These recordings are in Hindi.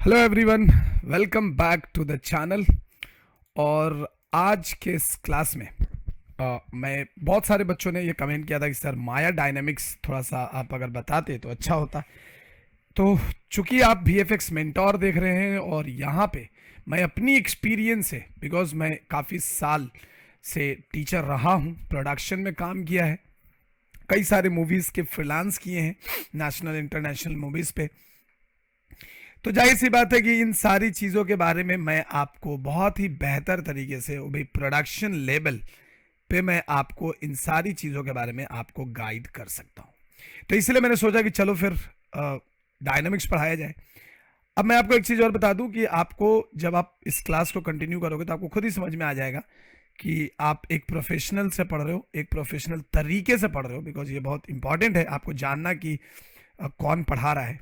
Hello everyone, welcome back to the channel. और आज के इस क्लास में मैं बहुत सारे बच्चों ने ये कमेंट किया था कि सर माया डायनेमिक्स थोड़ा सा आप अगर बताते तो अच्छा होता। तो चूंकि आप VFX मेंटोर देख रहे हैं और यहाँ पे मैं अपनी एक्सपीरियंस से, बिकॉज मैं काफ़ी साल से टीचर रहा हूँ, प्रोडक्शन में काम किया है, कई सारे मूवीज़ के फ्रीलांस किए हैं नेशनल इंटरनेशनल मूवीज़ पे। तो जाहिर सी बात है कि इन सारी चीज़ों के बारे में मैं आपको बहुत ही बेहतर तरीके से, वो भी प्रोडक्शन लेवल पे, मैं आपको इन सारी चीज़ों के बारे में आपको गाइड कर सकता हूँ। तो इसलिए मैंने सोचा कि चलो फिर डायनामिक्स पढ़ाया जाए। अब मैं आपको एक चीज़ और बता दूं कि आपको जब आप इस क्लास को कंटिन्यू करोगे तो आपको खुद ही समझ में आ जाएगा कि आप एक प्रोफेशनल से पढ़ रहे हो, एक प्रोफेशनल तरीके से पढ़ रहे हो, बिकॉज ये बहुत इंपॉर्टेंट है आपको जानना कि कौन पढ़ा रहा है।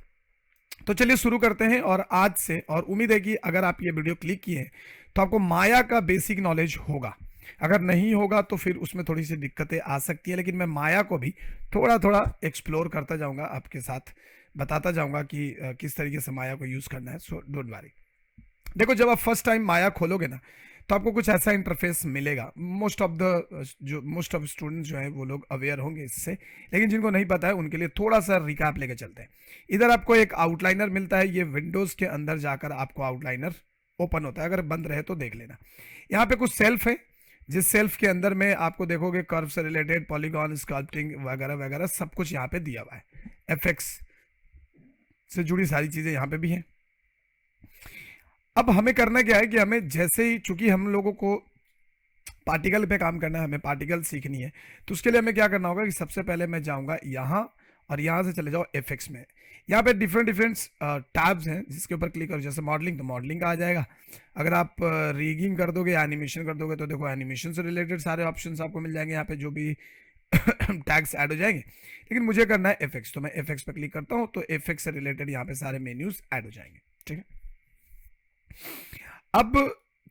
तो चलिए शुरू करते हैं। और आज से, और उम्मीद है कि अगर आप ये वीडियो क्लिक किए हैं तो आपको माया का बेसिक नॉलेज होगा। अगर नहीं होगा तो फिर उसमें थोड़ी सी दिक्कतें आ सकती है, लेकिन मैं माया को भी थोड़ा थोड़ा एक्सप्लोर करता जाऊंगा, आपके साथ बताता जाऊंगा कि किस तरीके से माया को यूज़ करना है। So don't worry. देखो, जब आप फर्स्ट टाइम माया खोलोगे ना तो आपको कुछ ऐसा इंटरफेस मिलेगा। मोस्ट ऑफ स्टूडेंट्स जो है वो लोग अवेयर होंगे इससे, लेकिन जिनको नहीं पता है उनके लिए थोड़ा सा रिकैप लेके चलते हैं। इधर आपको एक आउटलाइनर मिलता है, ये विंडोज के अंदर जाकर आपको आउटलाइनर ओपन होता है, अगर बंद रहे तो देख लेना। यहाँ पे कुछ सेल्फ है, जिस सेल्फ के अंदर में आपको देखोगे कर्व से रिलेटेड, पॉलीगॉन, स्कल्पटिंग वगैरह वगैरह सब कुछ यहाँ पे दिया हुआ है। एफएक्स से जुड़ी सारी चीजें यहाँ पे भी हैं। अब हमें करना क्या है कि हमें जैसे ही, चूंकि हम लोगों को पार्टिकल पे काम करना है, हमें पार्टिकल सीखनी है, तो उसके लिए हमें क्या करना होगा कि सबसे पहले मैं जाऊंगा यहाँ, और यहाँ से चले जाओ एफएक्स में। यहाँ पे डिफरेंट डिफरेंट टैब्स हैं, जिसके ऊपर क्लिक करो। जैसे मॉडलिंग, तो मॉडलिंग का आ जाएगा। अगर आप रिगिंग कर दोगे, एनिमेशन कर दोगे, तो देखो एनिमेशन से रिलेटेड सारे ऑप्शन आपको मिल जाएंगे यहाँ पे, जो भी टैग्स ऐड हो जाएंगे। लेकिन मुझे करना है एफएक्स, तो मैं एफएक्स पे क्लिक करता हूँ, तो एफएक्स से रिलेटेड यहाँ पे सारे मेन्यूज ऐड हो जाएंगे। ठीक है, अब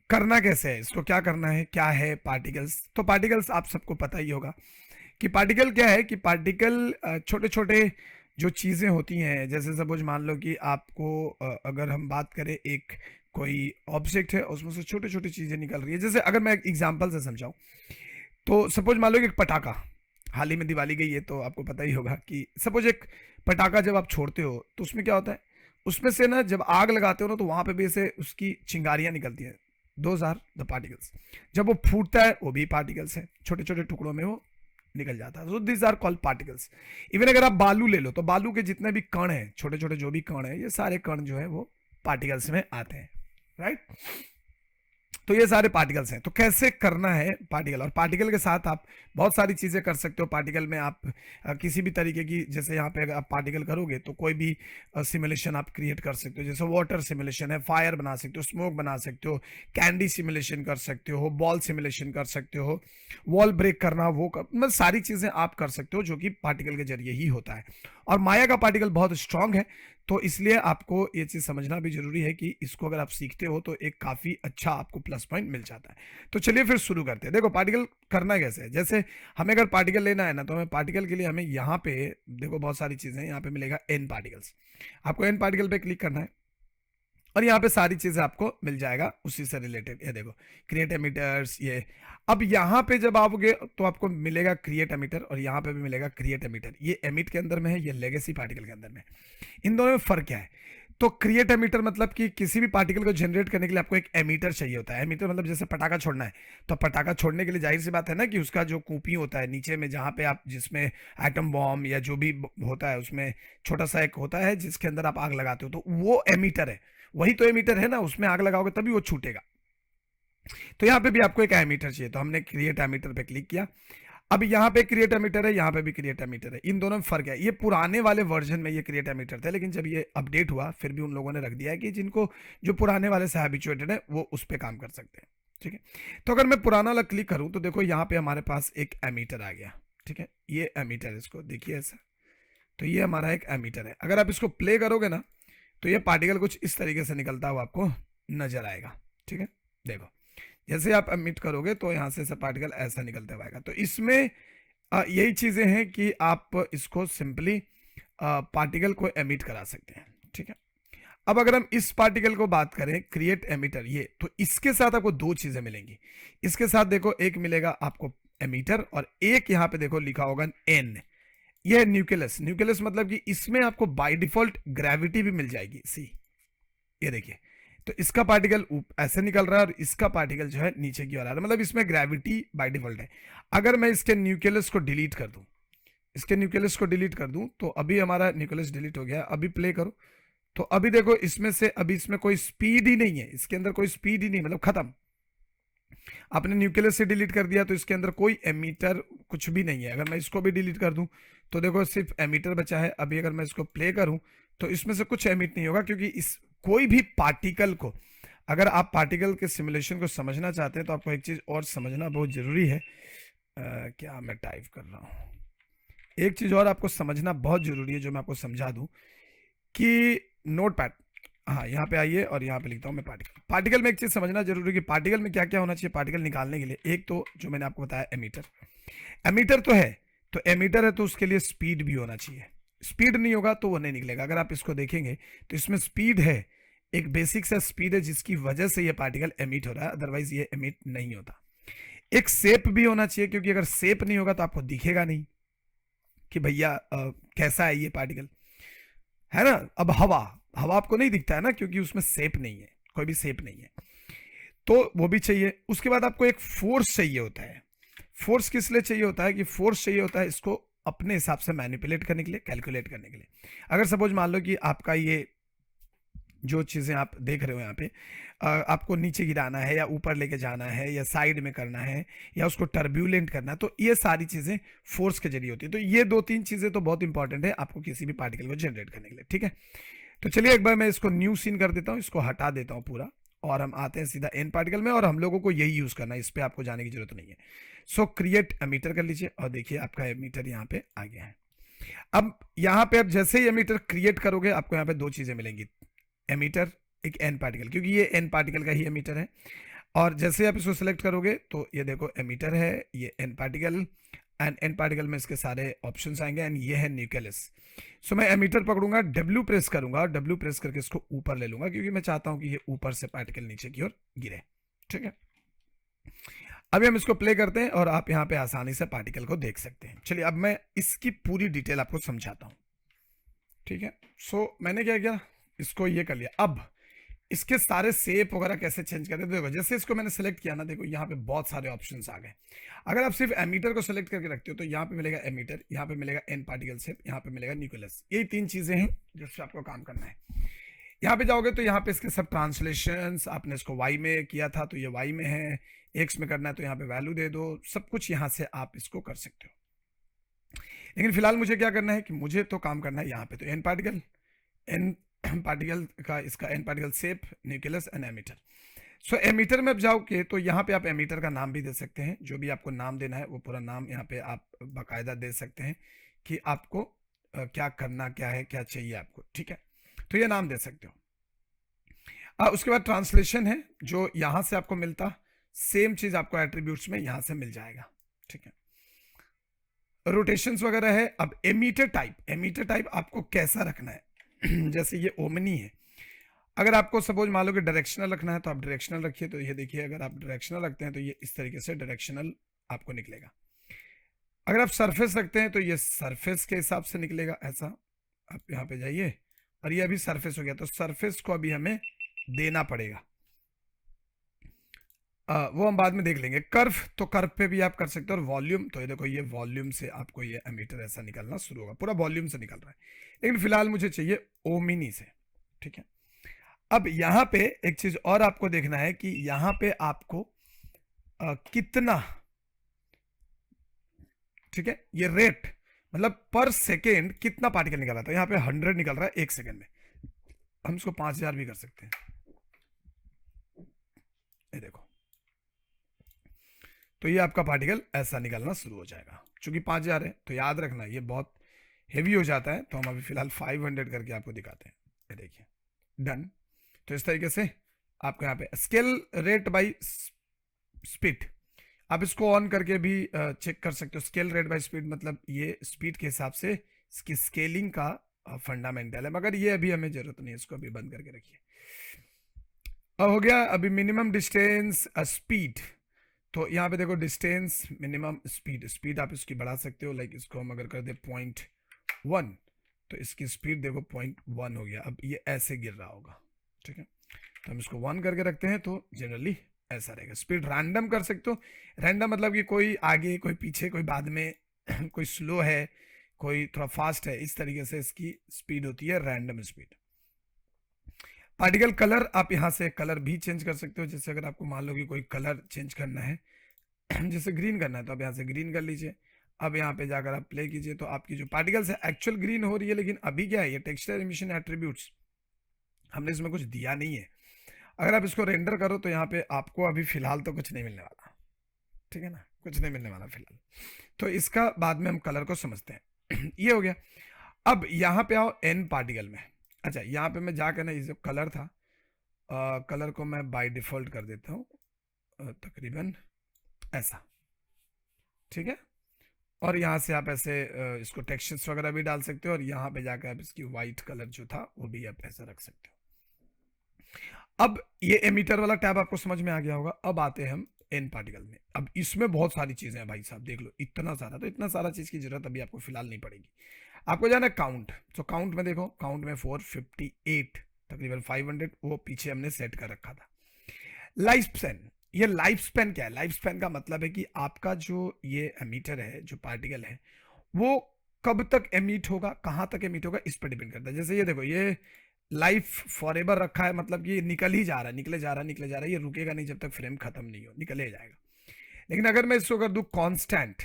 करना कैसे है इसको, क्या करना है, क्या है पार्टिकल्स। तो पार्टिकल्स आप सबको पता ही होगा कि पार्टिकल क्या है। कि पार्टिकल छोटे छोटे जो चीज़ें होती हैं, जैसे सपोज मान लो कि आपको अगर हम बात करें, एक कोई ऑब्जेक्ट है, उसमें से छोटी छोटी चीज़ें निकल रही है। जैसे अगर मैं एक एग्जांपल से समझाऊं, तो सपोज मान लो कि एक पटाखा, हाल ही में दिवाली गई है तो आपको पता ही होगा कि सपोज एक पटाखा जब आप छोड़ते हो तो उसमें क्या होता है, उसमें से ना जब आग लगाते हो ना तो वहां पे भी ऐसे उसकी चिंगारियां निकलती हैं। Those are the particles. जब वो फूटता है वो भी पार्टिकल्स है, छोटे छोटे टुकड़ों में वो निकल जाता है। So this are called particles. Even अगर आप बालू ले लो तो बालू के जितने भी कण हैं, छोटे छोटे जो भी कण हैं, ये सारे कण जो है वो पार्टिकल्स में आते हैं, राइट। तो ये सारे पार्टिकल्स हैं। तो कैसे करना है पार्टिकल, और पार्टिकल के साथ आप बहुत सारी चीज़ें कर सकते हो। पार्टिकल में आप किसी भी तरीके की, जैसे यहाँ पे अगर आप पार्टिकल करोगे तो कोई भी सिमुलेशन आप क्रिएट कर सकते हो। जैसे वाटर सिमुलेशन है, फायर बना सकते हो, स्मोक बना सकते हो, कैंडी सिमुलेशन कर सकते हो, बॉल सिमुलेशन कर सकते हो, वॉल ब्रेक करना, मतलब सारी चीज़ें आप कर सकते हो, जो कि पार्टिकल के जरिए ही होता है। और माया का पार्टिकल बहुत स्ट्रांग है, तो इसलिए आपको ये चीज़ समझना भी जरूरी है कि इसको अगर आप सीखते हो तो एक काफ़ी अच्छा आपको प्लस पॉइंट मिल जाता है। तो चलिए फिर शुरू करते हैं। देखो पार्टिकल करना कैसे है। जैसे हमें अगर पार्टिकल लेना है ना, तो हमें पार्टिकल के लिए हमें यहाँ पे देखो बहुत सारी चीज़ें, यहाँ पे मिलेगा एन पार्टिकल्स। आपको एन पार्टिकल पे क्लिक करना है और यहाँ पे सारी चीज़ें आपको मिल जाएगा उसी से रिलेटेड। ये देखो क्रिएट एमिटर्स, ये। अब यहाँ पे जब आओगे तो आपको मिलेगा क्रिएट एमिटर, और यहाँ पे भी मिलेगा क्रिएट एमिटर। ये एमिट के अंदर में है, ये लेगेसी पार्टिकल के अंदर में। इन दोनों में फर्क क्या है। तो क्रिएट एमीटर मतलब कि किसी भी पार्टिकल को जनरेट करने के लिए आपको एक एमीटर चाहिए होता है। एमीटर मतलब जैसे पटाखा छोड़ना है, तो पटाखा छोड़ने के लिए जाहिर सी बात है ना कि उसका जो कुपी होता है नीचे में, जहाँ पे आप, जिसमें एटम बॉम्ब या जो भी होता है, उसमें छोटा सा एक होता है जिसके अंदर आप आग लगाते हो, तो वो एमीटर है। वही तो एमीटर है ना, उसमें आग लगाओगे तभी वो छूटेगा। तो यहाँ पे भी आपको एक एमीटर चाहिए, तो हमने क्रिएट एमीटर पे क्लिक किया। अब यहाँ पे क्रिएट एमीटर है, यहाँ पे भी क्रिएट एमीटर है। इन दोनों में फर्क है। ये पुराने वाले वर्जन में ये क्रिएट एमीटर थे, लेकिन जब ये अपडेट हुआ फिर भी उन लोगों ने रख दिया है कि जिनको, जो पुराने वाले से हैबिचुएटेड है, वो उस पर काम कर सकते हैं। ठीक है, तो अगर मैं पुराना वाला क्लिक करूँ तो देखो यहाँ पे हमारे पास एक एमीटर आ गया। ठीक है, ये एमीटर, इसको देखिए ऐसा। तो ये हमारा एक एमीटर है। अगर आप इसको प्ले करोगे ना तो ये पार्टिकल कुछ इस तरीके से निकलता हुआ आपको नजर आएगा। ठीक है, देखो जैसे आप एमिट करोगे तो यहाँ से पार्टिकल ऐसा निकलते हुआ आएगा। तो इसमें यही चीज़ें हैं कि आप इसको सिंपली पार्टिकल को एमिट करा सकते हैं। ठीक है, अब अगर हम इस पार्टिकल को बात करें क्रिएट एमिटर, ये तो इसके साथ आपको दो चीजें मिलेंगी। इसके साथ देखो एक मिलेगा आपको एमिटर और एक यहां पे देखो लिखा होगा एन, ये है न्यूक्लियस। न्यूक्लियस मतलब कि इसमें आपको बाय डिफॉल्ट ग्रेविटी भी मिल जाएगी। सी ये देखिए, तो इसका पार्टिकल ऐसे निकल रहा है और इसका पार्टिकल जो है नीचे की ओर आ रहा है, मतलब इसमें ग्रेविटी बाय डिफॉल्ट है। अगर मैं इसके न्यूक्लियस को डिलीट कर दूं, इसके न्यूक्लियस को डिलीट कर दूं, तो अभी हमारा न्यूक्लियस डिलीट हो गया। अभी प्ले करो तो अभी देखो इसमें से अभी इसमें कोई स्पीड ही नहीं है, इसके अंदर कोई स्पीड ही नहीं, मतलब खत्म। आपने न्यूक्लियस से डिलीट कर दिया तो इसके अंदर कोई एमीटर कुछ भी नहीं है। अगर मैं इसको भी डिलीट कर दूं तो देखो सिर्फ एमीटर बचा है। अभी अगर मैं इसको प्ले करूं तो इसमें से कुछ एमिट नहीं होगा, क्योंकि इस कोई भी पार्टिकल को, अगर आप पार्टिकल के सिमुलेशन को समझना चाहते हैं तो आपको एक चीज और समझना बहुत जरूरी है। क्या मैं टाइप कर रहा हूं, एक चीज और आपको समझना बहुत जरूरी है जो मैं आपको समझा दूं कि नोटपैड, हाँ यहाँ पे आइए और यहाँ पे लिखता हूँ मैं पार्टिकल। पार्टिकल में एक चीज समझना जरूरी है कि पार्टिकल में क्या क्या होना चाहिए पार्टिकल निकालने के लिए। एक तो जो मैंने आपको बताया एमीटर, एमीटर तो है, तो एमीटर है तो उसके लिए स्पीड भी होना चाहिए। स्पीड नहीं होगा तो वो नहीं निकलेगा। अगर आप इसको देखेंगे तो इसमें स्पीड है, एक बेसिक सा स्पीड है जिसकी वजह से ये पार्टिकल एमिट हो रहा है, अदरवाइज ये एमिट नहीं होता। एक शेप भी होना चाहिए, क्योंकि अगर शेप नहीं होगा तो आपको दिखेगा नहीं कि भैया कैसा है ये पार्टिकल, है ना। अब हवा, हवा आपको नहीं दिखता है ना, क्योंकि उसमें शेप नहीं है, कोई भी शेप नहीं है, तो वो भी चाहिए। उसके बाद आपको एक फोर्स चाहिए होता है। फोर्स किस लिए चाहिए होता है कि फोर्स चाहिए होता है इसको अपने हिसाब से मैनिपुलेट करने के लिए, कैलकुलेट करने के लिए। अगर सपोज मान लो कि आपका ये जो चीजें आप देख रहे हो यहाँ पे, आपको नीचे गिराना है या ऊपर लेके जाना है या साइड में करना है या उसको टर्ब्यूलेंट करना है, तो ये सारी चीजें फोर्स के जरिए होती है। तो ये दो तीन चीजें तो बहुत इंपॉर्टेंट है आपको किसी भी पार्टिकल को जनरेट करने के लिए, ठीक है। तो चलिए एक बार मैं इसको न्यू सीन कर देता हूँ, इसको हटा देता हूँ पूरा, और हम आते हैं सीधा एन पार्टिकल में, और हम लोगों को यही यूज करना है, इस पे आपको जाने की जरूरत नहीं है। सो क्रिएट एमीटर कर लीजिए और देखिए आपका एमीटर यहाँ पे आ गया है। अब यहाँ पे आप जैसे ही एमीटर क्रिएट करोगे आपको यहाँ पे दो चीजें मिलेंगी, एमीटर, एक एन पार्टिकल, क्योंकि ये एन पार्टिकल का ही एमीटर है। और जैसे आप इसको सेलेक्ट करोगे तो ये देखो एमीटर है, ये N particle, and N particle में इसके सारे ऑप्शंस आएंगे, एंड ये है न्यूक्लियस। सो मैं एमीटर पकड़ूंगा, डब्ल्यू प्रेस करूंगा और डब्ल्यू प्रेस करके इसको ऊपर ले लूंगा, क्योंकि मैं चाहता हूं कि ये ऊपर से पार्टिकल नीचे की ओर गिरे, ठीक है। अभी हम इसको प्ले करते हैं और आप यहाँ पे आसानी से पार्टिकल को देख सकते हैं। चलिए अब मैं इसकी पूरी डिटेल आपको समझाता हूँ, ठीक है। सो मैंने क्या किया, इसको ये कर लिया। अब इसके सारे शेप वगैरह कैसे चेंज करते हैं, देखो जैसे इसको मैंने सेलेक्ट किया ना, देखो यहाँ पे बहुत सारे ऑप्शंस आ गए। अगर आप सिर्फ एमीटर को सेलेक्ट करके रखते हो तो यहाँ पे मिलेगा एमीटर, यहाँ पे मिलेगा एन पार्टिकल शेप, यहाँ पे मिलेगा न्यूक्लियस। यही तीन चीजें हैं जिससे आपको काम करना है। यहाँ पे जाओगे तो यहाँ पे इसके सब ट्रांसलेशंस, आपने इसको वाई में किया था तो ये वाई में है, एक्स में करना है तो यहाँ पे वैल्यू दे दो, सब कुछ यहाँ से आप इसको कर सकते हो। लेकिन फिलहाल मुझे क्या करना है कि मुझे तो काम करना है यहाँ पे, तो एन पार्टिकल, एन पार्टिकल का इसका an particle shape, nucleus and emitter. So emitter में अब जाओगे तो यहाँ पे आप एमीटर का नाम भी दे सकते हैं, जो भी आपको नाम देना है वो पूरा नाम यहाँ पे आप बाकायदा दे सकते हैं कि आपको क्या करना क्या है, क्या चाहिए आपको, ठीक है। तो ये नाम दे सकते हो। उसके बाद ट्रांसलेशन है जो यहाँ से आपको मिलता, सेम चीज आपको एट्रीब्यूट्स में यहाँ से मिल जाएगा, ठीक है। रोटेशंस वगैरह है। अब एमीटर टाइप, एमीटर टाइप आपको कैसा रखना है जैसे ये ओमनी है, अगर आपको सपोज मान लो कि डायरेक्शनल रखना है तो आप डायरेक्शनल रखिए, तो ये देखिए अगर आप डायरेक्शनल रखते हैं तो ये इस तरीके से डायरेक्शनल आपको निकलेगा। अगर आप सरफेस रखते हैं तो ये सरफेस के हिसाब से निकलेगा ऐसा। आप यहाँ पे जाइए और ये अभी सरफेस हो गया, तो सरफेस को अभी हमें देना पड़ेगा, वो हम बाद में देख लेंगे। कर्व, तो कर्व पे भी आप कर सकते हो। और वॉल्यूम, तो ये देखो ये वॉल्यूम से आपको ये एमीटर ऐसा निकलना शुरू होगा, पूरा वॉल्यूम से निकल रहा है, लेकिन फिलहाल मुझे चाहिए ओमिनी से, ठीक है। अब यहाँ पे एक चीज और आपको देखना है कि यहाँ पे आपको कितना, ठीक है, ये रेट मतलब पर सेकेंड कितना पार्टिकल निकल रहा था, यहाँ पे 100 निकल रहा है एक सेकेंड में, हम इसको 5000 भी कर सकते हैं, ये देखो। तो ये आपका पार्टिकल ऐसा निकलना शुरू हो जाएगा। चूंकि 5000 है तो याद रखना ये बहुत हेवी हो जाता है, तो हम अभी फिलहाल 500 करके आपको दिखाते हैं, ये देखिए डन। तो इस तरीके से आपको यहाँ पे स्केल रेट बाय स्पीड, आप इसको ऑन करके भी चेक कर सकते हो। स्केल रेट बाय स्पीड मतलब ये स्पीड के हिसाब से इसकी स्केलिंग का फंडामेंटल है, मगर ये अभी हमें जरूरत नहीं है, इसको अभी बंद करके रखिए। अब हो गया अभी मिनिमम डिस्टेंस स्पीड। तो यहाँ पे देखो डिस्टेंस मिनिमम स्पीड, स्पीड आप इसकी बढ़ा सकते हो, लाइक इसको हम अगर कर दे 0.1 तो इसकी स्पीड देखो 0.1 हो गया। अब ये ऐसे गिर रहा होगा, ठीक है, तो हम इसको 1 करके रखते हैं, तो जनरली ऐसा रहेगा। स्पीड रैंडम कर सकते हो, रैंडम मतलब कि कोई आगे कोई पीछे कोई बाद में कोई स्लो है कोई थोड़ा फास्ट है, इस तरीके से इसकी स्पीड होती है रैंडम स्पीड। पार्टिकल कलर, आप यहाँ से कलर भी चेंज कर सकते हो, जैसे अगर आपको मान लो कि कोई कलर चेंज करना है जैसे ग्रीन करना है तो आप यहाँ से ग्रीन कर लीजिए। अब यहाँ पे जाकर आप प्ले कीजिए तो आपकी जो पार्टिकल्स है एक्चुअल ग्रीन हो रही है, लेकिन अभी क्या है ये टेक्सचर एमिशन एट्रीब्यूट्स, हमने इसमें कुछ दिया नहीं है। अगर आप इसको रेंडर करो तो यहाँ पे आपको अभी फिलहाल तो कुछ नहीं मिलने वाला, ठीक है ना, कुछ नहीं मिलने वाला फिलहाल, तो इसका बाद में हम कलर को समझते हैं ये हो गया। अब यहाँ पे आओ एन पार्टिकल में। अच्छा, यहाँ पे मैं जाकर ना ये जो कलर था, कलर को मैं बाय डिफॉल्ट कर देता हूँ तकरीबन ऐसा, ठीक है, और यहाँ से आप ऐसे इसको टेक्सचर्स वगैरह भी डाल सकते हो, और यहाँ पे जाकर आप इसकी वाइट कलर जो था वो भी आप ऐसा रख सकते हो। अब ये एमीटर वाला टैब आपको समझ में आ गया होगा। अब आते हैं हम एन पार्टिकल में। अब इसमें बहुत सारी चीजें हैं भाई साहब, देख लो इतना सारा, तो इतना सारा चीज की जरूरत अभी आपको फिलहाल नहीं पड़ेगी। आपको जाना काउंट, तो काउंट में देखो, काउंट में 458 तकरीबन 500 वो पीछे हमने सेट कर रखा था। लाइफ स्पैन, ये लाइफ स्पैन क्या है? लाइफ स्पैन का मतलब है कि आपका जो ये एमीटर है, जो पार्टिकल है, वो कब तक एमिट होगा, कहां तक एमिट होगा, इस पर डिपेंड करता है। जैसे ये देखो, ये लाइफ फॉरएवर रखा है, मतलब कि निकल ही जा रहा है, निकले जा रहा है, निकले जा रहा है, ये रुकेगा नहीं जब तक फ्रेम खत्म नहीं हो, निकले जाएगा। लेकिन अगर मैं इसको कर दूं कांस्टेंट,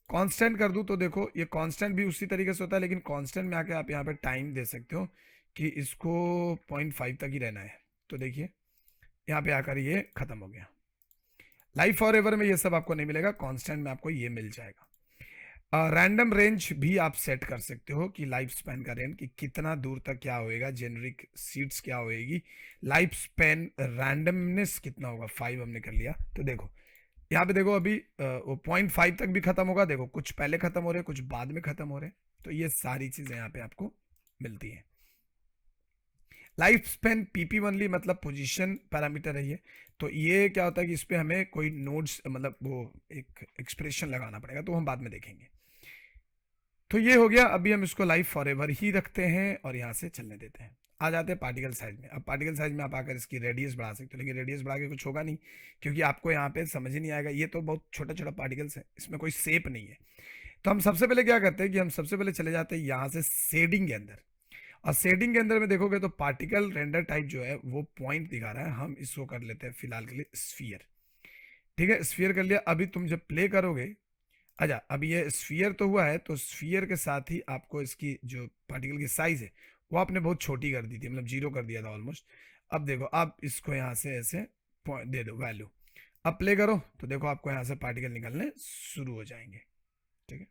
कांस्टेंट कर दूं तो देखो ये कांस्टेंट भी उसी तरीके से होता है, लेकिन कांस्टेंट में आके आप यहाँ पे टाइम दे सकते हो कि इसको 0.5 तक ही रहना है। तो देखिए यहाँ पे आकर ये खत्म हो गया। लाइफ फॉर एवर में ये सब आपको नहीं मिलेगा, कांस्टेंट में आपको ये मिल जाएगा। रैंडम रेंज भी आप सेट कर सकते हो कि लाइफ स्पैन का रेंज कि कितना दूर तक क्या होएगा, जेनरिक सीड्स क्या होएगी, लाइफ स्पैन रैंडमनेस कितना होगा, 5 हमने कर लिया। तो देखो यहाँ पे देखो अभी वो 0.5 तक भी खत्म होगा, देखो कुछ पहले खत्म हो रहे हैं, कुछ बाद में खत्म हो रहे हैं, तो ये सारी चीजें यहाँ पे आपको मिलती हैं। लाइफ स्पैन पीपी ओनली मतलब पोजीशन पैरामीटर है ये। तो ये क्या होता है कि इस पे हमें कोई नोड्स मतलब वो एक एक्सप्रेशन लगाना पड़ेगा, तो हम बाद में देखेंगे। तो ये हो गया, अभी हम इसको लाइफ फॉरएवर ही रखते हैं और यहाँ से चलने देते हैं। आ जाते हैं पार्टिकल साइज में। अब पार्टिकल साइज में आप आकर इसकी रेडियस बढ़ा सकते हो, लेकिन रेडियस बढ़ा के कुछ होगा नहीं, क्योंकि आपको यहाँ पे समझ ही नहीं आएगा, ये तो बहुत छोटा छोटा पार्टिकल्स है, इसमें कोई शेप नहीं है। तो हम सबसे पहले क्या करते हैं कि हम सबसे पहले चले जाते हैं यहाँ से शेडिंग के अंदर, और शेडिंग के अंदर में देखोगे तो पार्टिकल रेंडर टाइप जो है वो पॉइंट दिखा रहा है, हम इसको कर लेते हैं फिलहाल के लिए स्फीयर। ठीक है, स्फीयर कर लिया। अभी तुम जब प्ले करोगे, अच्छा अब ये स्फीयर तो हुआ है, तो स्फीयर के साथ ही आपको इसकी जो पार्टिकल की साइज है वो आपने बहुत छोटी कर दी थी, मतलब 0 कर दिया था ऑलमोस्ट। अब देखो आप इसको यहाँ से ऐसे दे दो वैल्यू, अब प्ले करो तो देखो आपको यहाँ से पार्टिकल निकलने शुरू हो जाएंगे। ठीक है,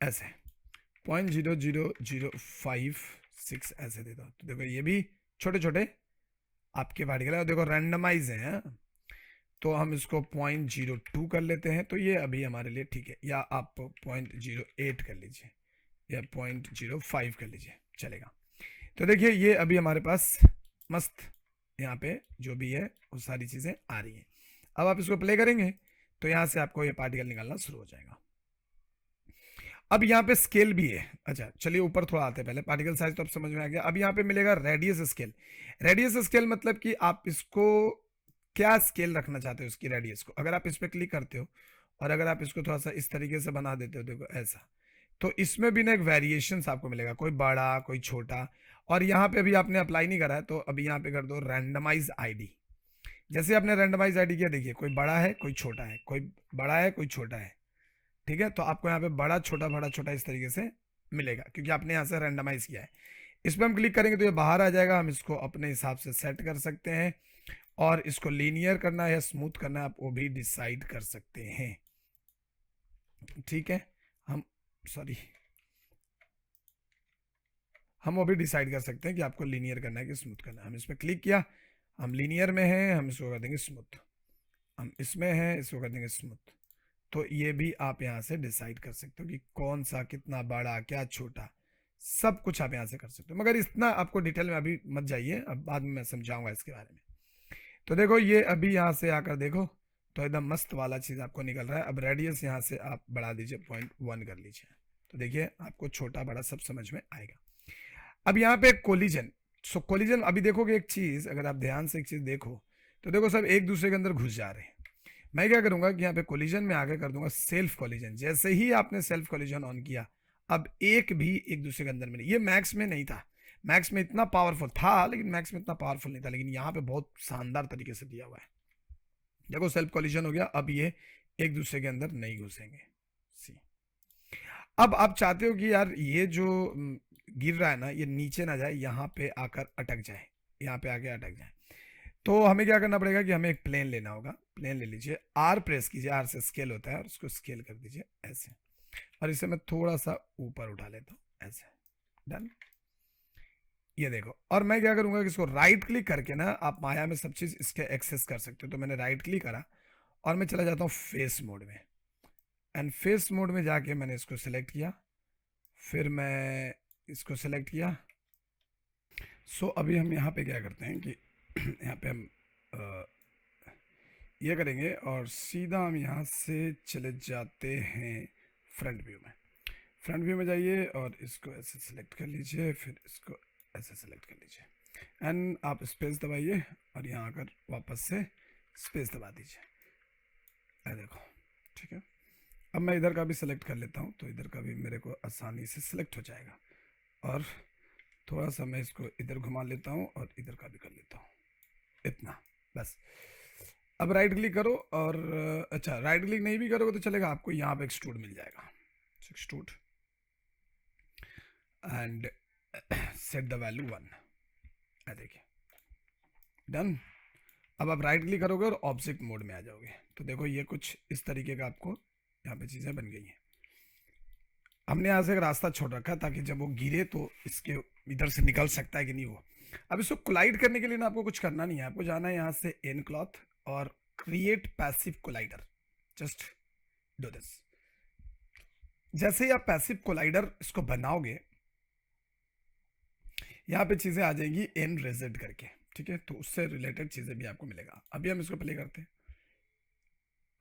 ऐसे 0.00056 ऐसे दे दो, तो देखो ये भी छोटे छोटे आपके पार्टिकल है, और देखो रैंडमाइज है। तो हम इसको 0.02 कर लेते हैं, तो ये अभी हमारे लिए ठीक है, या आप 0.08 कर लीजिए या 0.05 कर लीजिए, चलेगा। तो देखिए ये अभी हमारे पास मस्त यहाँ पे जो भी है वो सारी चीज़ें आ रही हैं। अब आप इसको प्ले करेंगे तो यहाँ से आपको ये पार्टिकल निकालना शुरू हो जाएगा। अब यहाँ पे स्केल भी है। अच्छा चलिए ऊपर थोड़ा आते हैं, पहले पार्टिकल साइज तो अब समझ में आ गया। अब यहाँ पे मिलेगा रेडियस स्केल। रेडियस स्केल मतलब कि आप इसको क्या स्केल रखना चाहते हो इसकी रेडियस को। अगर आप इस पर क्लिक करते हो और अगर आप इसको थोड़ा सा इस तरीके से बना देते हो, देखो ऐसा, तो इसमें भी ना एक वेरिएशन आपको मिलेगा, कोई बड़ा कोई छोटा। और यहाँ पे अभी आपने अप्लाई नहीं करा है, तो अभी यहाँ पे कर दो रैंडमाइज आईडी। जैसे आपने रैंडमाइज आईडी किया, देखिए कोई बड़ा है कोई छोटा है, कोई बड़ा है कोई छोटा है। ठीक है, तो आपको यहाँ पे बड़ा छोटा इस तरीके से मिलेगा, क्योंकि आपने यहाँ से रैंडमाइज किया है। इस पर हम क्लिक करेंगे तो ये बाहर आ जाएगा, हम इसको अपने हिसाब से सेट कर सकते हैं, और इसको लीनियर करना है या स्मूथ करना है आप वो भी डिसाइड कर सकते हैं। ठीक है, हम वो भी डिसाइड कर सकते हैं कि आपको लीनियर करना है कि स्मूथ करना है। हम इस पर क्लिक किया, हम लीनियर में हैं, हम इसको कर देंगे स्मूथ। हम इसमें हैं, इसको कर देंगे स्मूथ। तो ये भी आप यहाँ से डिसाइड कर सकते हो कि कौन सा कितना बड़ा क्या छोटा, सब कुछ आप यहाँ से कर सकते हो। मगर इतना आपको डिटेल में अभी मत जाइए, अब बाद में मैं समझाऊंगा इसके बारे में। तो देखो ये अभी यहाँ से आकर देखो तो एकदम मस्त वाला चीज़ आपको निकल रहा है। अब रेडियस यहाँ से आप बढ़ा दीजिए 0.1 कर लीजिए, तो देखिए आपको छोटा बड़ा सब समझ में आएगा। अब यहाँ पे कोलिजन, सो कोलिजन अभी देखोगे एक चीज़, अगर आप ध्यान से एक चीज़ देखो तो देखो सब एक दूसरे के अंदर घुस जा रहे हैं। मैं क्या करूंगा कि यहाँ पे कोलिजन में आगे कर दूंगा सेल्फ कोलिजन। जैसे ही आपने सेल्फ कोलिजन ऑन किया, अब एक भी एक दूसरे के अंदर में नहीं, ये मैक्स में नहीं था, मैक्स में इतना पावरफुल था लेकिन मैक्स में इतना पावरफुल नहीं था, लेकिन यहाँ पे बहुत शानदार तरीके से दिया हुआ है। देखो सेल्फ कोलिजन हो गया, अब ये एक दूसरे के अंदर नहीं घुसेंगे। सी, अब आप चाहते हो कि यार ये जो गिर रहा है ना, ये नीचे ना जाए, यहाँ पे आकर अटक जाए, यहाँ पे आके अटक जाए। तो हमें क्या करना पड़ेगा कि हमें एक प्लेन लेना होगा। प्लेन ले लीजिए, आर प्रेस कीजिए, आर से स्केल होता है, और उसको स्केल कर दीजिए ऐसे, और इसे मैं थोड़ा सा ऊपर उठा लेता हूँ ऐसे, डन। ये देखो, और मैं क्या करूंगा कि इसको राइट क्लिक करके ना आप माया में सब चीज़ इसके एक्सेस कर सकते हो। तो मैंने राइट क्लिक करा और मैं चला जाता हूँ फेस मोड में, एंड फेस मोड में जाके मैंने इसको सिलेक्ट किया, फिर मैं इसको सिलेक्ट किया। सो अभी हम यहाँ पे क्या करते हैं कि यहाँ पे हम ये करेंगे और सीधा हम यहाँ से चले जाते हैं फ्रंट व्यू में। फ्रंट व्यू में जाइए और इसको ऐसे सिलेक्ट कर लीजिए, फिर इसको ऐसे सिलेक्ट कर लीजिए, एंड आप स्पेस दबाइए और यहाँ आकर वापस से स्पेस दबा दीजिए। ये देखो, ठीक है। अब मैं इधर का भी सिलेक्ट कर लेता हूँ, तो इधर का भी मेरे को आसानी से सिलेक्ट हो जाएगा, और थोड़ा सा मैं इसको इधर घुमा लेता हूँ और इधर का भी कर लेता हूँ, इतना बस। अब राइट क्लिक करो, और अच्छा राइट क्लिक नहीं भी करोगे तो चलेगा, आपको यहाँ पे एक्सट्रूड मिल जाएगा, extrude and set the value 1, देखिए डन। अब आप राइट क्लिक करोगे और ऑब्जेक्ट मोड में आ जाओगे, तो देखो ये कुछ इस तरीके का आपको यहाँ पे चीज़ें बन गई हैं। हमने यहाँ से एक रास्ता छोड़ रखा ताकि जब वो गिरे तो इसके इधर से निकल सकता है कि नहीं वो। अब इसको कोलाइड करने के लिए ना आपको कुछ करना नहीं है, आपको जाना है यहाँ से एन क्लॉथ और create passive collider, just do this. जैसे ही आप पैसिव कोलाइडर इसको बनाओगे, यहाँ पे चीज़ें आ जाएंगी एन रेजेड करके, ठीक है, तो उससे रिलेटेड चीज़ें भी आपको मिलेगा। अभी हम इसको प्ले करते हैं।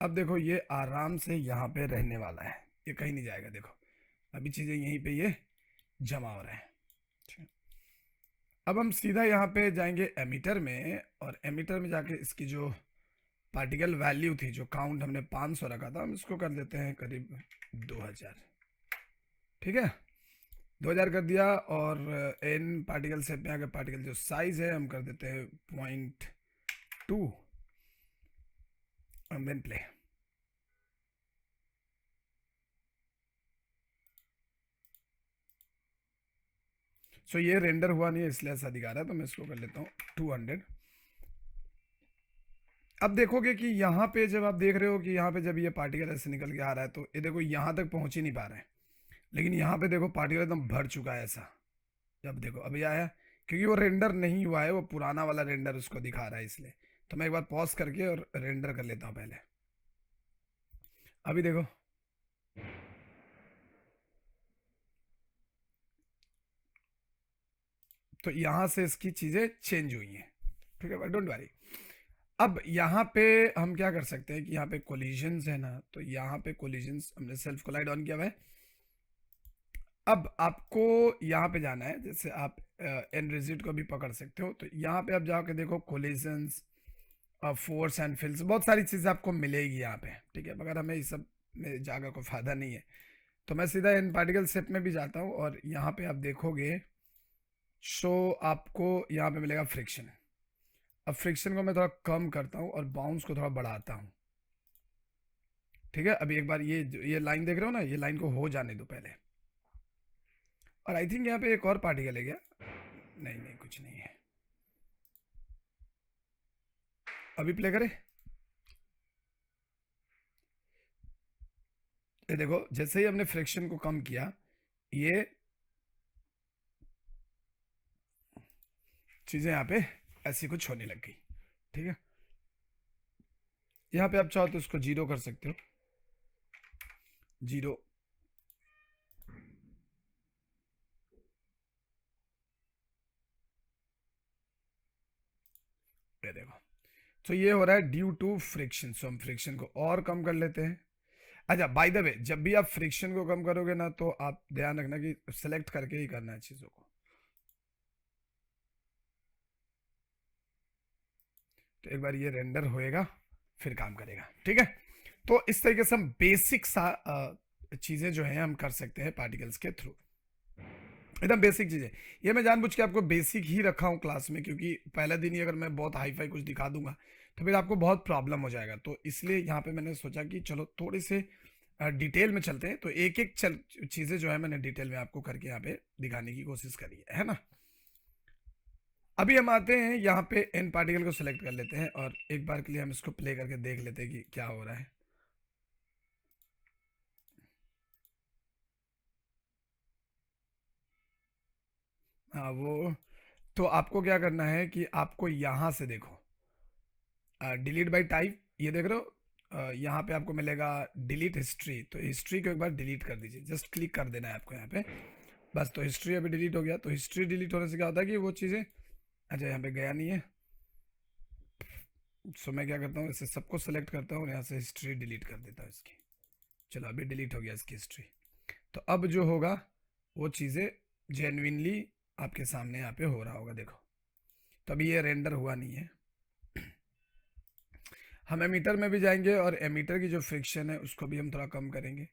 अब देखो ये आराम से यहाँ पे रहने वाला है, ये कहीं नहीं जाएगा। देखो अभी चीज़ें यहीं पे ये जमा हो रहे हैं, ठीक है। अब हम सीधा यहाँ पे जाएंगे एमीटर में, और एमीटर में जाके इसकी जो पार्टिकल वैल्यू थी, जो काउंट हमने 500 रखा था, हम इसको कर देते हैं करीब 2000, ठीक है। 2000 कर दिया, और एन पार्टिकल सेट में आगे पार्टिकल जो साइज है हम कर देते हैं 0.2, एंड देन प्ले। सो ये रेंडर हुआ नहीं है इसलिए ऐसा दिखा रहा है, तो मैं इसको कर लेता हूँ 200। अब देखोगे कि यहाँ पे जब आप देख रहे हो कि यहाँ पे जब ये पार्टिकल ऐसे निकल के आ रहा है, तो ये देखो यहाँ तक पहुँच ही नहीं पा रहे हैं, लेकिन यहाँ पे देखो पार्टिकल एकदम भर चुका है ऐसा। जब देखो अभी आया, क्योंकि वो रेंडर नहीं हुआ है, वो पुराना वाला रेंडर उसको दिखा रहा है इसलिए। तो मैं एक बार पॉज करके और रेंडर कर लेता हूँ पहले। अभी देखो तो यहाँ से इसकी चीज़ें चेंज हुई हैं, ठीक है, डोंट वरी। अब यहाँ पे हम क्या कर सकते हैं कि यहाँ पे कोलिजन्स है ना, तो यहाँ पे कोलिजन्स हमने सेल्फ कोलाइड ऑन किया हुआ है। अब आपको यहाँ पे जाना है, जैसे आप एन रिजिट को भी पकड़ सकते हो, तो यहाँ पे आप जाके देखो कोलिजन्स, फोर्स एंड फील्ड्स, बहुत सारी चीज़ें आपको मिलेगी यहाँ पे, ठीक है, मगर हमें इस सब में जाकर कोई फायदा नहीं है। तो मैं सीधा इन पार्टिकल शेप में भी जाता हूँ, और यहाँ पे आप देखोगे सो आपको यहाँ पे मिलेगा फ्रिक्शन। अब फ्रिक्शन को मैं थोड़ा कम करता हूँ और बाउंस को थोड़ा बढ़ाता हूँ, ठीक है। अभी एक बार ये लाइन देख रहे हो ना, ये लाइन को हो जाने दो पहले। और आई थिंक यहाँ पे एक और पार्टिकल है क्या? नहीं नहीं, कुछ नहीं है। अभी प्ले करें। ये देखो जैसे ही हमने फ्रिक्शन को कम किया, ये चीज़ें यहाँ पे ऐसी कुछ होने लग गई, ठीक है। यहाँ पे आप चाहो तो इसको 0 कर सकते हो, 0। ये देखो, तो ये हो रहा है ड्यू टू फ्रिक्शन। सो हम फ्रिक्शन को और कम कर लेते हैं। अच्छा, बाय द वे, जब भी आप फ्रिक्शन को कम करोगे ना, तो आप ध्यान रखना कि सेलेक्ट करके ही करना है चीजों को। तो एक बार ये रेंडर होएगा, फिर काम करेगा, ठीक है। तो इस तरीके से हम बेसिक सा चीजें जो है हम कर सकते हैं पार्टिकल्स के थ्रू, एकदम बेसिक चीजें। ये मैं जानबूझ के आपको बेसिक ही रखा हूँ क्लास में, क्योंकि पहला दिन ही अगर मैं बहुत हाई फाई कुछ दिखा दूंगा तो फिर आपको बहुत प्रॉब्लम हो जाएगा। तो इसलिए यहाँ पे मैंने सोचा कि चलो थोड़े से डिटेल में चलते हैं। तो एक एक चीजें जो है मैंने डिटेल में आपको करके यहाँ पे दिखाने की कोशिश करी है ना। अभी हम आते हैं यहाँ पे एन पार्टिकल को सिलेक्ट कर लेते हैं, और एक बार के लिए हम इसको प्ले करके देख लेते हैं कि क्या हो रहा है। हाँ, वो तो आपको क्या करना है कि आपको यहाँ से देखो, डिलीट बाय टाइप, ये देख रहे हो, यहाँ पे आपको मिलेगा डिलीट हिस्ट्री। तो हिस्ट्री को एक बार डिलीट कर दीजिए, जस्ट क्लिक कर देना है आपको यहाँ पे, बस। तो हिस्ट्री अभी डिलीट हो गया। तो हिस्ट्री डिलीट होने से क्या होता है कि वो चीज़ें, अच्छा यहाँ पे गया नहीं है। सो मैं क्या करता हूँ, इसे सबको सेलेक्ट करता हूँ और यहाँ से हिस्ट्री डिलीट कर देता हूँ इसकी। चलो, अभी डिलीट हो गया इसकी हिस्ट्री। तो अब जो होगा वो चीज़ें जेन्युइनली आपके सामने यहाँ पे हो रहा होगा, देखो। तो अभी ये रेंडर हुआ नहीं है। हम एमीटर में भी जाएंगे और एमीटर की जो फ्रिक्शन है उसको भी हम थोड़ा कम करेंगे,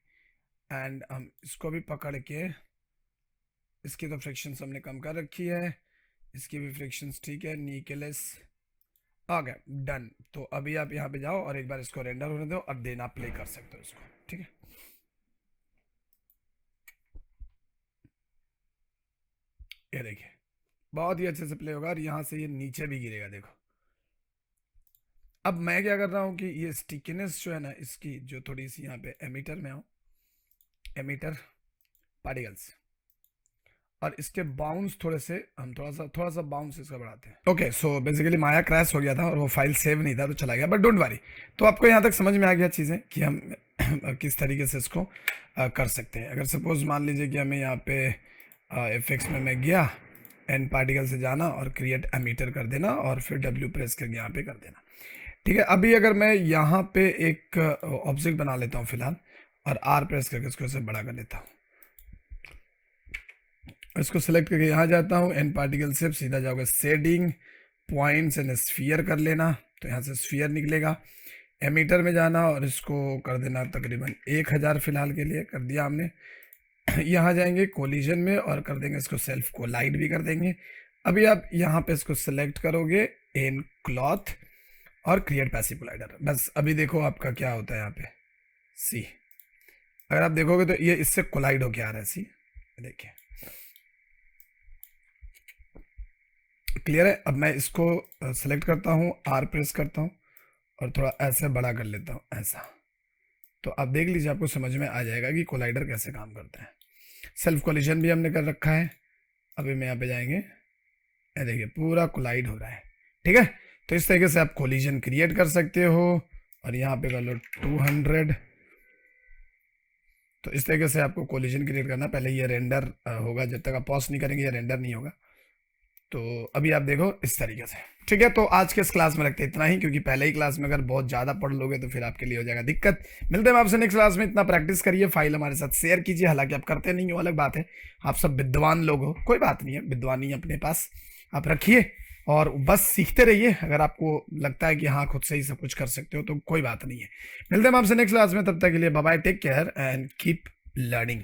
एंड हम इसको भी पकड़ के, इसकी तो फ्रिक्शन हमने कम कर रखी है, इसकी भी फ्रिक्शन ठीक है, निकेलेस आ गया, डन। तो अभी आप यहाँ पे जाओ और एक बार इसको रेंडर होने दो, और देन आप प्ले कर सकते हो इसको, ठीक है। ये देखिए, बहुत ही अच्छे से प्ले होगा, और यहाँ से ये नीचे भी गिरेगा, देखो। अब मैं क्या कर रहा हूँ कि ये स्टिकीनेस जो है ना इसकी, जो थोड़ी सी यहाँ पे एमीटर में आओ, एमीटर पार्टिकल्स, और इसके बाउंस थोड़े से हम थोड़ा सा बाउंस इसका बढ़ाते हैं। ओके, सो बेसिकली माया क्रैश हो गया था और वो फाइल सेव नहीं था तो चला गया, बट डोंट वरी। तो आपको यहाँ तक समझ में आ गया चीज़ें कि हम किस तरीके से इसको कर सकते हैं। अगर सपोज मान लीजिए कि हमें यहाँ पे एफएक्स में मैं गया, एन पार्टिकल से जाना और क्रिएट एमीटर कर देना, और फिर डब्ल्यू प्रेस करके यहाँ पे कर देना, ठीक है। अभी अगर मैं यहाँ पे एक ऑब्जेक्ट बना लेता हूँ फिलहाल, और आर प्रेस करके इसको ऐसे बड़ा कर लेता हूँ, इसको सेलेक्ट करके यहाँ जाता हूँ, एन पार्टिकल से सीधा जाओगे शेडिंग, पॉइंट्स एंड स्फीयर कर लेना, तो यहाँ से स्फीयर निकलेगा। एमीटर में जाना और इसको कर देना तकरीबन 1000 फिलहाल के लिए कर दिया हमने। यहाँ जाएंगे कोलिजन में और कर देंगे इसको सेल्फ कोलाइड भी कर देंगे। अभी आप यहाँ पे इसको सेलेक्ट करोगे इन क्लॉथ और क्रिएट पैसिव कोलाइडर, बस। अभी देखो आपका क्या होता है यहाँ पे, सी, अगर आप देखोगे तो ये इससे कोलाइड होके आ रहा है, सी, देखिए, क्लियर है। अब मैं इसको सेलेक्ट करता हूँ, आर प्रेस करता हूँ और थोड़ा ऐसे बड़ा कर लेता हूँ, ऐसा। तो आप देख लीजिए, आपको समझ में आ जाएगा कि कोलाइडर कैसे काम करता है। सेल्फ कोलिजन भी हमने कर रखा है। अभी मैं यहाँ पे जाएंगे, ये देखिए पूरा कोलाइड हो रहा है, ठीक है। तो इस तरीके से आप कोलिजन क्रिएट कर सकते हो, और यहाँ पे कर लो 200। तो इस तरीके से आपको कोलिजन क्रिएट करना, पहले ये रेंडर होगा, जब तक आप पॉज नहीं करेंगे ये रेंडर नहीं होगा। तो अभी आप देखो इस तरीके से, ठीक है। तो आज के इस क्लास में रखते इतना ही, क्योंकि पहले ही क्लास में अगर बहुत ज़्यादा पढ़ लोगे तो फिर आपके लिए हो जाएगा दिक्कत। मिलते हैं आपसे नेक्स्ट क्लास में। इतना प्रैक्टिस करिए, फाइल हमारे साथ शेयर कीजिए। हालांकि आप करते नहीं हो, अलग बात है, आप सब विद्वान लोग हो, कोई बात नहीं है, विद्वानी अपने पास आप रखिए और बस सीखते रहिए। अगर आपको लगता है कि हाँ खुद से ही सब कुछ कर सकते हो तो कोई बात नहीं है। मिलते हैं आपसे नेक्स्ट क्लास में, तब तक के लिए bye bye, take care and keep learning.